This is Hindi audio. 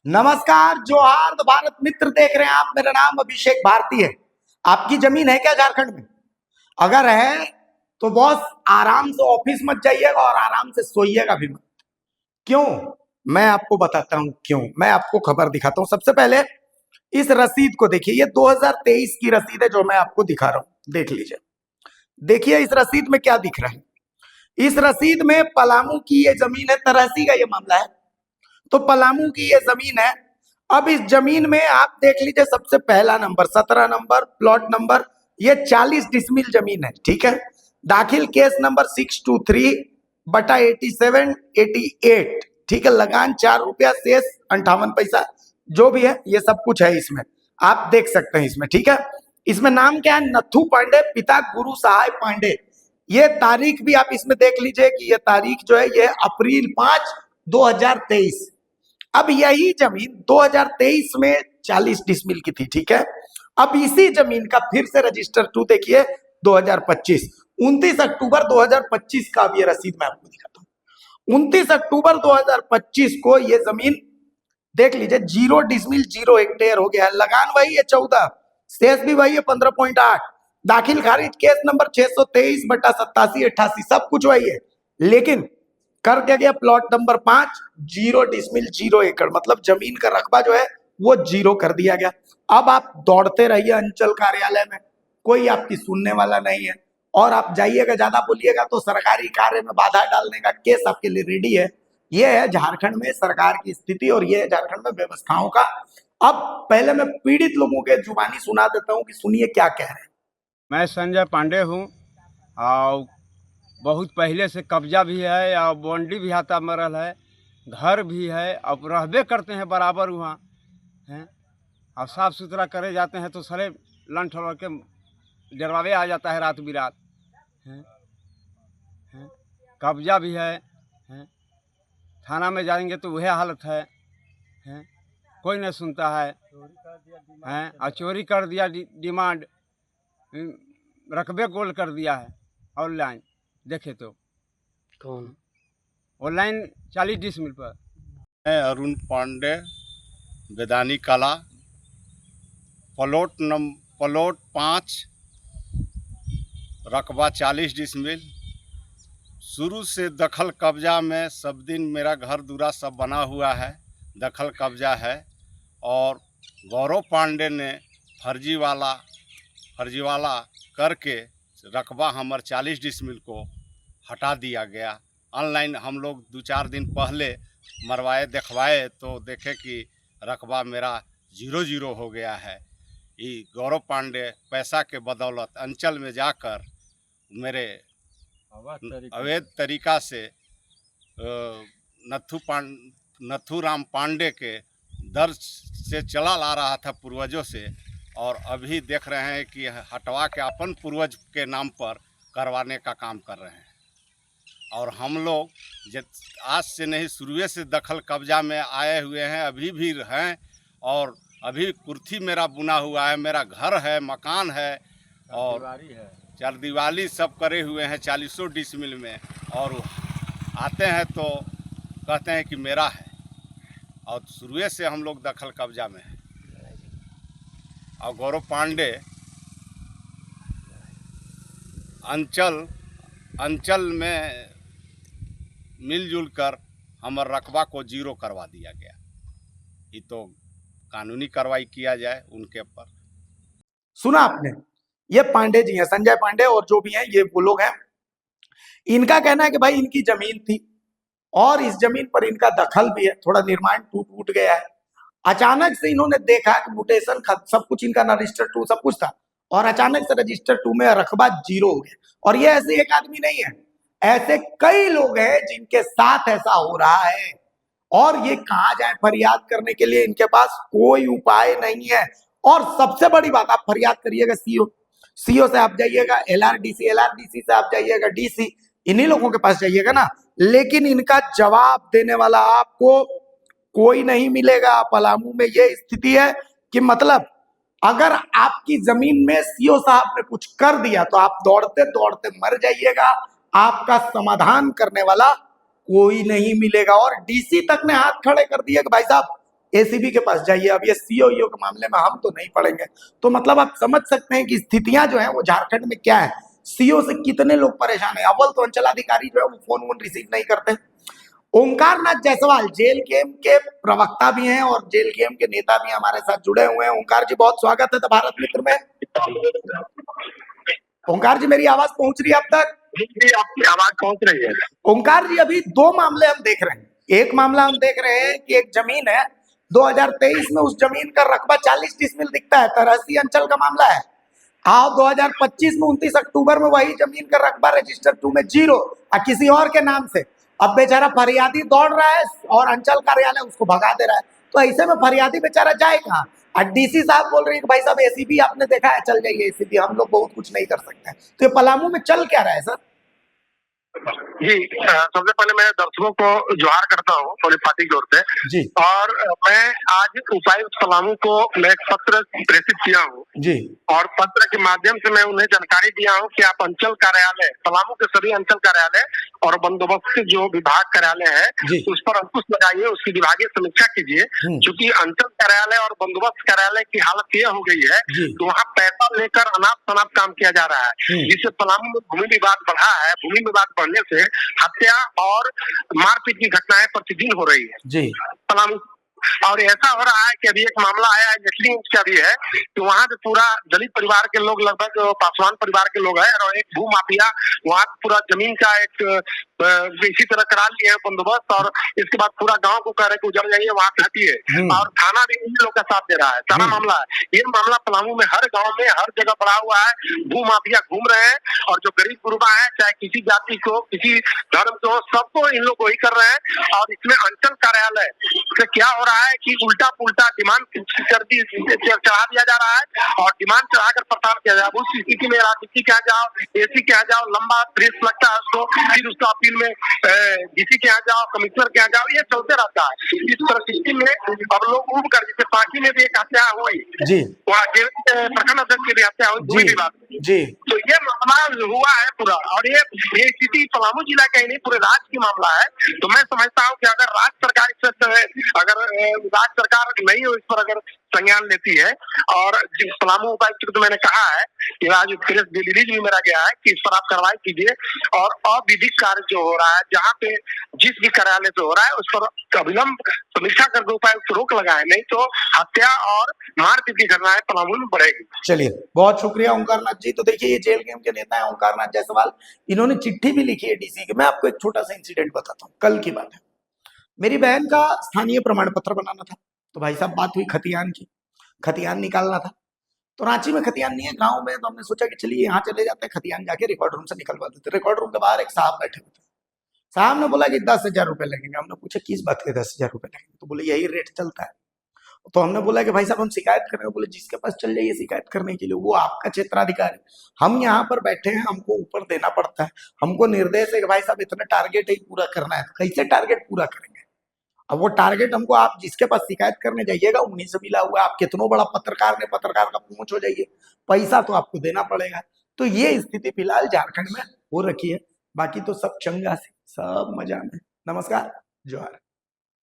नमस्कार, जोहार भारत मित्र देख रहे हैं आप। मेरा नाम अभिषेक भारती है। आपकी जमीन है क्या झारखंड में? अगर है तो बॉस आराम से ऑफिस मत जाइएगा और आराम से सोइएगा भी मत। क्यों? मैं आपको बताता हूं क्यों। मैं आपको खबर दिखाता हूं। सबसे पहले इस रसीद को देखिए। ये 2023 की रसीद है जो मैं आपको दिखा रहा हूं। देख लीजिए। देखिए इस रसीद में क्या दिख रहा है। इस रसीद में पलामू की ये जमीन है। तरासी का ये मामला है। तो पलामू की ये जमीन है। अब इस जमीन में आप देख लीजिए, सबसे पहला नंबर 17 नंबर प्लॉट नंबर, ये 40 डिसमिल जमीन है। ठीक है। दाखिल केस नंबर 623/8788। ठीक है। लगान 4 रुपया, शेष 58 पैसा, जो भी है ये सब कुछ है इसमें। आप देख सकते हैं इसमें। ठीक है। इसमें नाम क्या है? नथु पांडे, पिता गुरु सहाय पांडे। ये तारीख भी आप इसमें देख लीजिए कि ये तारीख जो है ये अप्रैल 5, 2023। अब यही जमीन 2023 में 40 डिसमिल की थी। ठीक है। अब इसी जमीन का फिर से रजिस्टर 2 देखिए 2025, 29 अक्टूबर 2025 का। अब ये रसीद मैं आपको दिखाता हूं। 29 अक्टूबर 2025 को ये जमीन देख लीजिए, 0 डिसमिल 0 हेक्टेयर हो गया है। लगान वही है 14, शेष भी वही है 15.8। दाखिल खारिज केस नंबर 623/8788, सब कुछ वही है। लेकिन कर क्या गया? प्लॉट नंबर 5, 0 डिसमिल 0 एकड़, मतलब जमीन का रकबा जो है वो 0 कर दिया गया। अब आप दौड़ते रहिए अंचल कार्यालय में, कोई आपकी सुनने वाला नहीं है। और आप जाइएगा, ज्यादा बोलिएगा तो सरकारी कार्य में बाधा डालने का केस आपके लिए रेडी है। ये है झारखंड में सरकार की स्थिति और ये है झारखंड में व्यवस्थाओं का। अब पहले मैं पीड़ित लोगों के जुबानी सुना देता हूं कि सुनिए क्या कह रहे हैं। मैं संजय पांडे हूँ और बहुत पहले से कब्जा भी है और बाउंड्री भी हाथा मरल है, घर भी है, अब रहबे करते हैं बराबर वहाँ हैं। और साफ़ सुथरा करे जाते हैं तो सारे लंठ लड़ के डरवावे आ जाता है रात बिरात हैं। कब्जा भी है, थाना में जाएंगे तो वह हालत है, कोई नहीं सुनता है, और चोरी कर दिया डिमांड, रकबे गोल कर दिया है ऑनलाइन। देखे तो कौन? ऑनलाइन 40 डिसमिल पर। मैं अरुण पांडे, बेदानी कला, प्लॉट 5, रकबा 40 डिसमिल। शुरू से दखल कब्जा में सब दिन मेरा घर दूरा सब बना हुआ है, दखल कब्जा है। और गौरव पांडे ने फर्जीवाला करके रकबा हमार 40 डिसमिल को हटा दिया गया। ऑनलाइन हम लोग 2-4 दिन पहले मरवाए देखवाए तो देखे कि रकबा मेरा 0-0 हो गया है। ये गौरव पांडे पैसा के बदौलत अंचल में जाकर मेरे अवैध तरीका से नथुराम पांडे के दर्ज से चला आ रहा था पूर्वजों से, और अभी देख रहे हैं कि हटवा के अपन पूर्वज के नाम पर करवाने का काम कर रहे हैं। और हम लोग आज से नहीं, शुरुए से दखल कब्जा में आए हुए हैं, अभी भी हैं। और अभी कुर्सी मेरा बुना हुआ है, मेरा घर है, मकान है और चारदीवारी सब करे हुए हैं 40 डिसमिल में। और आते हैं तो कहते हैं कि मेरा है, और शुरुए से हम लोग दखल कब्जा में हैं। और गौरव पांडे अंचल में मिलजुल कर हमार रकबा को 0 करवा दिया गया। ये तो कानूनी कार्रवाई किया जाए उनके पर। सुना आपने? ये पांडे जी हैं, संजय पांडे, और जो भी हैं ये वो लोग हैं। इनका कहना है कि भाई इनकी जमीन थी और इस जमीन पर इनका दखल भी है, थोड़ा निर्माण टूट गया है। अचानक से इन्होंने देखा कि म्यूटेशन सब कुछ इनका ना रजिस्टर 2 सब कुछ था, और अचानक से रजिस्टर 2 में रकबा 0 हो गया। और ये ऐसे एक आदमी नहीं है, ऐसे कई लोग हैं जिनके साथ ऐसा हो रहा है। और ये कहां जाए फरियाद करने के लिए? इनके पास कोई उपाय नहीं है। और सबसे बड़ी बात, आप फरियाद करिएगा सीओ से आप जाइएगा, एलआरडीसी से आप जाइएगा, डीसी, इन्हीं लोगों के पास जाइएगा ना। लेकिन इनका जवाब देने वाला आपको कोई नहीं मिलेगा। पलामू में ये स्थिति है कि मतलब अगर आपकी जमीन में सीओ साहब ने कुछ कर दिया तो आप दौड़ते दौड़ते मर जाइएगा। आपका समाधान करने वाला कोई नहीं मिलेगा। और डीसी तक ने हाथ खड़े कर दिए कि भाई साहब एसीबी के पास जाइए। अब ये सीओ के मामले में हम तो नहीं पढ़ेंगे। तो मतलब आप समझ सकते हैं कि स्थितियां जो है वो झारखंड में क्या है, सीओ से कितने लोग परेशान है। अव्वल तो अंचलाधिकारी जो है वो फोन वोन रिसीव नहीं करते। ओंकार नाथ जायसवाल जेल गेम के प्रवक्ता भी हैं और जेल गेम के नेता भी हमारे साथ जुड़े हुए हैं। ओंकार जी बहुत स्वागत है द भारत मित्र में। ओंकार जी मेरी आवाज पहुंच रही है अब तक? जी आपकी आवाज पहुंच रही है। ओंकार जी अभी दो मामले हम देख रहे हैं। एक मामला हम देख रहे हैं कि एक जमीन है 2023 में उस जमीन का रकबा 40 डिसमिल दिखता है, तरहसी अंचल का मामला है। आओ 2025 में 29 अक्टूबर में वही जमीन का रकबा रजिस्टर 2 में 0 और किसी और के नाम से। अब बेचारा फरियादी दौड़ रहा है और अंचल कार्यालय उसको भगा दे रहा है। तो ऐसे में फरियादी बेचारा जाए कहाँ? और डीसी साहब बोल रहे हैं कि भाई साहब एसीबी आपने देखा है, चल जाइए एसीबी, हम लोग बहुत कुछ नहीं कर सकते हैं। तो ये पलामू में चल क्या रहा है सर? जी सबसे पहले मैं दर्शकों को जोहार करता हूँ पुलिस पार्टी की ओर से जी और मैं आज उपायुक्त पलामू को मैं एक पत्र प्रेषित किया हूँ जी और पत्र के माध्यम से मैं उन्हें जानकारी दिया हूँ कि आप अंचल कार्यालय पलामू के सभी अंचल कार्यालय और बंदोबस्त के जो विभाग कार्यालय जी। है उस पर अंकुश लगाइए, उसकी विभागीय समीक्षा कीजिए। क्योंकि अंचल कार्यालय और बंदोबस्त कार्यालय की हालत यह हो गई है जी। कि वहाँ पैसा लेकर अनाप शनाप काम किया जा रहा है, जिससे पलामू में भूमि विवाद बढ़ा है। भूमि विवाद बढ़ने से हत्या और मारपीट की घटनाएं प्रतिदिन हो रही है जी पलामू। और ऐसा हो रहा है कि अभी एक मामला आया है नेटलिंग का भी है कि वहाँ पे पूरा दलित परिवार के लोग, लगभग पासवान परिवार के लोग हैं और एक भू माफिया वहाँ पूरा जमीन का एक इसी तरह करा लिए है बंदोबस्त और इसके बाद पूरा गांव को कह रहे कि उजड़ जाइए, वहाँ से हटिए। और थाना भी इन लोग का साथ दे रहा है। सारा मामला है, ये मामला पलामू में हर गाँव में हर जगह बढ़ा हुआ है। भू माफिया घूम रहे हैं और जो गरीब गुरबा है, चाहे किसी जाति को किसी धर्म को, सबको इन लोग वही कर रहे हैं। और इसमें अंचल कार्यालय से क्या हो रहा है कि उल्टा पुल्टा डिमांड कर दी, चढ़ा दिया जा रहा है और डिमांड चढ़ाकर प्रताड़ किया जाए। उस स्थिति में राजनीति के यहाँ जाओ, एसी के यहाँ जाओ, लंबा फ्रेस लगता है उसको, फिर उसका अपील में डीसी के यहाँ जाओ, कमिश्नर के यहाँ जाओ, ये चलते रहता है। इस परिस्थिति में अब लोग उब कर, जैसे पार्टी में भी एक हत्या हुई जी, वहाँ प्रखंड अध्यक्ष की भी हत्या हुई भूमि विवाद में। जी तो ये मामला हुआ है पूरा और ये स्थिति पलामू जिला का ही नहीं पूरे राज्य की मामला है। तो मैं समझता हूँ कि अगर राज्य सरकार अगर राज्य सरकार नहीं हो इस पर अगर संज्ञान लेती है और पलामू उपायुक्त को तो मैंने कहा है कि आज प्रेस रिलीज भी मेरा गया है कि इस पर आप कार्रवाई कीजिए और अविधिक कार्य जो हो रहा है जहाँ पे जिस भी कार्यालय से हो रहा है उस पर अविलंब समीक्षा करके उपायुक्त रोक लगाए, नहीं तो हत्या और मारपीट की घटनाएं पलामू में बढ़ेगी। चलिए बहुत शुक्रिया ओंकार नाथ जी। तो देखिए ये जेल गेम के नेता है ओंकार नाथ जायसवाल, इन्होंने चिट्ठी भी लिखी है डीसी की। मैं आपको एक छोटा सा इंसिडेंट बताता हूँ। कल की बात है, मेरी बहन का स्थानीय प्रमाण पत्र बनाना था। तो भाई साहब बात हुई खतियान की, खतियान निकालना था। तो रांची में खतियान नहीं है, गांव में। तो हमने सोचा कि चलिए यहाँ चले जाते हैं, खतियान जाके रिकॉर्ड रूम से निकलवा देते। रिकॉर्ड रूम के बाहर एक साहब बैठे हुए थे। साहब ने बोला कि 10,000 रुपए लगेंगे। हमने पूछा किस बात के 10,000 रुपए लगेंगे? तो बोले यही रेट चलता है। तो हमने बोला कि भाई साहब हम शिकायत करेंगे। बोले जिसके पास चल जाइए शिकायत करने के लिए, वो आपका क्षेत्राधिकार है। हम यहाँ पर बैठे हैं, हमको ऊपर देना पड़ता है। हमको निर्देश है कि भाई साहब इतना टारगेट ही पूरा करना है। कैसे टारगेट पूरा करेंगे? अब वो टारगेट हमको, आप जिसके पास शिकायत करने जाइएगा उन्हीं से मिला हुआ है। आप कितनों बड़ा पत्रकार ने, पत्रकार का पूछ हो जाइए, पैसा तो आपको देना पड़ेगा। तो ये स्थिति फिलहाल झारखंड में हो रखी है। बाकी तो सब चंगा से, सब मजा में। नमस्कार, जोहार।